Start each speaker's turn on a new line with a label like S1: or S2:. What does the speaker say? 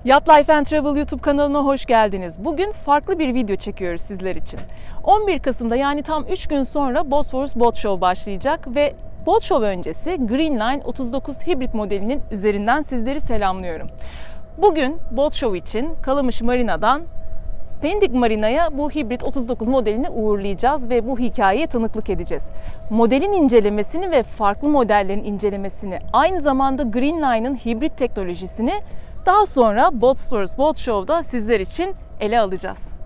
S1: Yacht Life and Travel YouTube kanalına hoş geldiniz. Bugün farklı bir video çekiyoruz sizler için. 11 Kasım'da yani tam 3 gün sonra Bosphorus Boat Show başlayacak ve Boat Show öncesi Greenline 39 hibrit modelinin üzerinden sizleri selamlıyorum. Bugün Boat Show için Kalamış Marina'dan Pendik Marina'ya bu hibrit 39 modelini uğurlayacağız ve bu hikayeye tanıklık edeceğiz. Modelin incelemesini ve farklı modellerin incelemesini, aynı zamanda Greenline'ın hibrit teknolojisini daha sonra Bosphorus Boat Show'da sizler için ele alacağız.